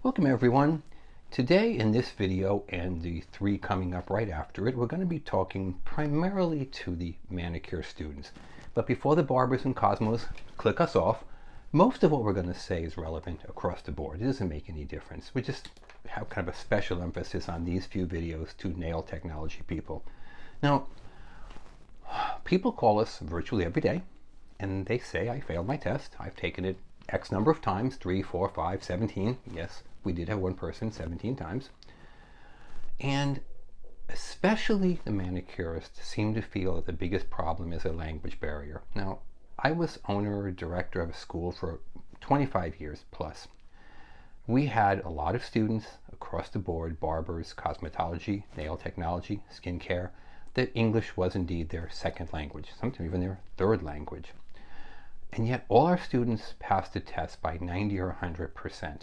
Welcome everyone. Today in this video and the three coming up right after it, we're going to be talking primarily to the manicure students. But before the barbers and cosmos click us off, most of what we're going to say is relevant across the board. It doesn't make any difference. We just have kind of a special emphasis on these few videos to nail technology people. Now, people call us virtually every day and they say, I failed my test. I've taken it X number of times, 3, 4, 5, 17. Yes, we did have one person 17 times. And especially the manicurists seem to feel that the biggest problem is a language barrier. Now, I was owner or director of a school for 25 years plus. We had a lot of students across the board, barbers, cosmetology, nail technology, skincare, that English was indeed their second language, sometimes even their third language. And yet all our students passed the test by 90 or 100%.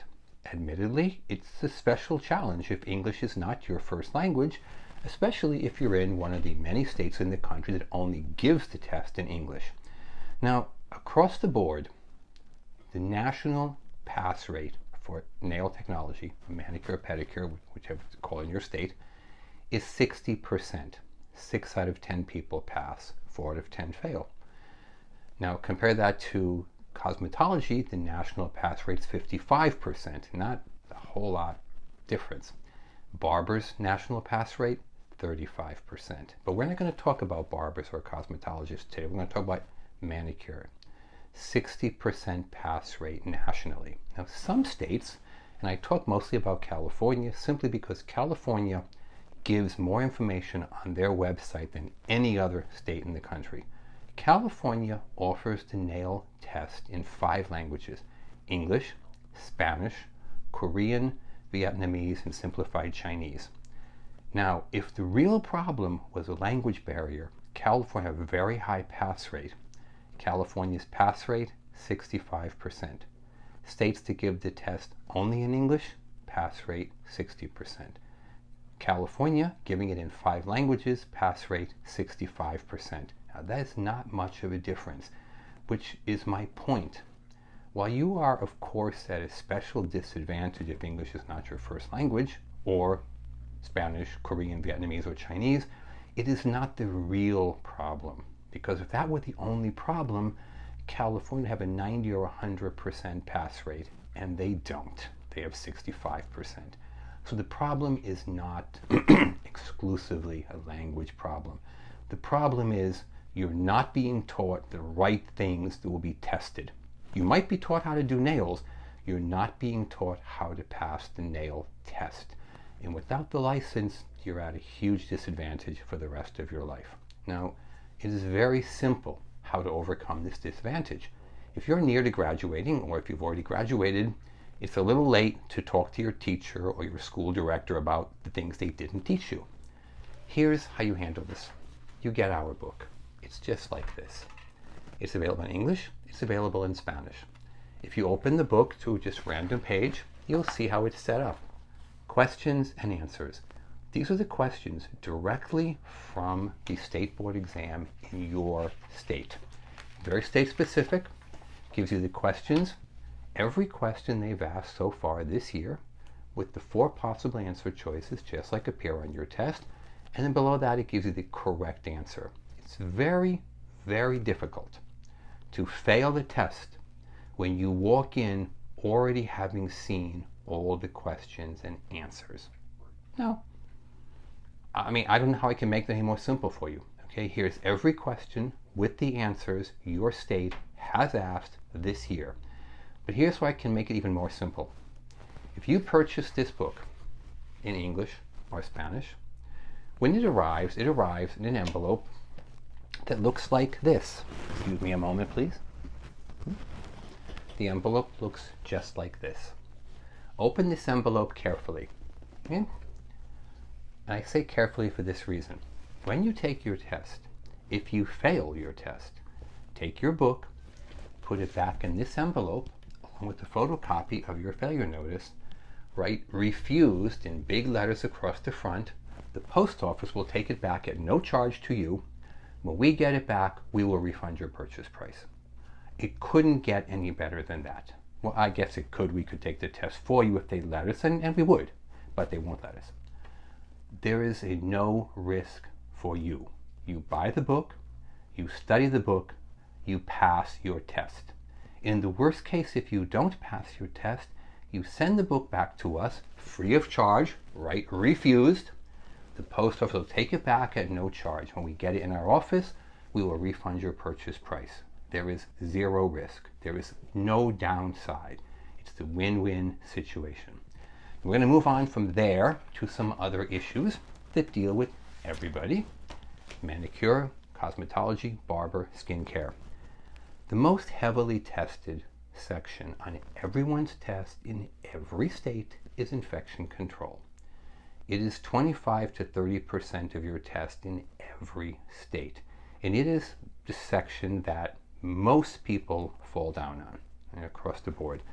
Admittedly, it's a special challenge if English is not your first language, especially if you're in one of the many states in the country that only gives the test in English. Now, across the board, the national pass rate for nail technology, manicure, pedicure, whichever you call it in your state, is 60%. 6 out of 10 people pass, 4 out of 10 fail. Now compare that to cosmetology, the national pass rate is 55%, not a whole lot difference. Barbers' national pass rate, 35%. But we're not going to talk about barbers or cosmetologists today. We're going to talk about manicure. 60% pass rate nationally. Now some states, and I talk mostly about California simply because California gives more information on their website than any other state in the country. California offers the nail test in 5 languages: English, Spanish, Korean, Vietnamese, and simplified Chinese. Now, if the real problem was a language barrier, California has a very high pass rate. California's pass rate, 65%. States that give the test only in English, pass rate, 60%. California, giving it in 5 languages, pass rate 65%. Now that is not much of a difference, which is my point. While you are, of course, at a special disadvantage if English is not your first language, or Spanish, Korean, Vietnamese, or Chinese, it is not the real problem. Because if that were the only problem, California would have a 90 or 100% pass rate, and they don't. They have 65%. So the problem is not exclusively a language problem. The problem is you're not being taught the right things that will be tested. You might be taught how to do nails. You're not being taught how to pass the nail test. And without the license, you're at a huge disadvantage for the rest of your life. Now, it is very simple how to overcome this disadvantage. If you're near to graduating, or if you've already graduated, it's a little late to talk to your teacher or your school director about the things they didn't teach you. Here's how you handle this. You get our book. It's just like this. It's available in English. It's available in Spanish. If you open the book to just random page, you'll see how it's set up. Questions and answers. These are the questions directly from the state board exam in your state. Very state specific. Gives you the questions. Every question they've asked so far this year, with the 4 possible answer choices, just like appear on your test. And then below that, it gives you the correct answer. It's very, very difficult to fail the test when you walk in already having seen all the questions and answers. Now, I don't know how I can make that any more simple for you. Okay, here's every question with the answers your state has asked this year. But here's why I can make it even more simple. If you purchase this book in English or Spanish, when it arrives in an envelope that looks like this. Excuse me a moment, please. The envelope looks just like this. Open this envelope carefully. Okay? And I say carefully for this reason. When you take your test, if you fail your test, take your book, put it back in this envelope, along with the photocopy of your failure notice, write refused in big letters across the front. The post office will take it back at no charge to you. When we get it back, we will refund your purchase price. It couldn't get any better than that. Well, I guess it could. We could take the test for you if they let us, and we would, but they won't let us. There is a no risk for you. You buy the book, you study the book, you pass your test. In the worst case, if you don't pass your test, you send the book back to us free of charge, right? Refused. The post office will take it back at no charge. When we get it in our office, we will refund your purchase price. There is zero risk. There is no downside. It's the win-win situation. We're going to move on from there to some other issues that deal with everybody. Manicure, cosmetology, barber, skincare. The most heavily tested section on everyone's test in every state is infection control. It is 25 to 30% of your test in every state. And it is the section that most people fall down on across the board.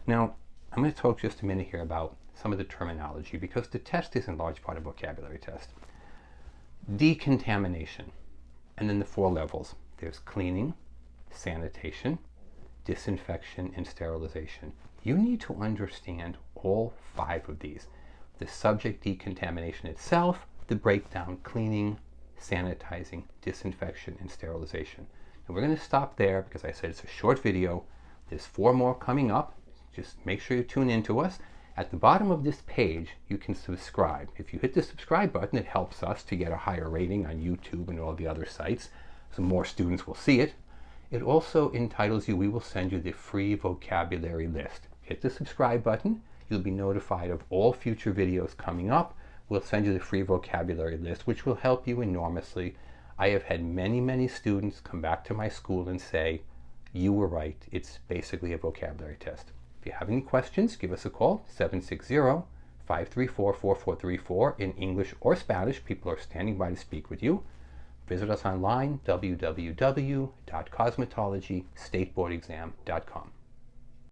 Now, I'm going to talk just a minute here about some of the terminology because the test is in large part a vocabulary test. Decontamination, and then the 4 levels. There's cleaning, sanitation, disinfection, and sterilization. You need to understand all 5 of these. The subject, decontamination itself, the breakdown, cleaning, sanitizing, disinfection, and sterilization. And we're going to stop there because I said it's a short video. There's 4 more coming up. Just make sure you tune in to us. At the bottom of this page, you can subscribe. If you hit the subscribe button, it helps us to get a higher rating on YouTube and all the other sites, so more students will see it. It also entitles you, we will send you the free vocabulary list. Hit the subscribe button. You'll be notified of all future videos coming up. We'll send you the free vocabulary list, which will help you enormously. I have had many, many students come back to my school and say, you were right. It's basically a vocabulary test. If you have any questions, give us a call, 760-534-4434 in English or Spanish. People are standing by to speak with you. Visit us online, www.cosmetologystateboardexam.com.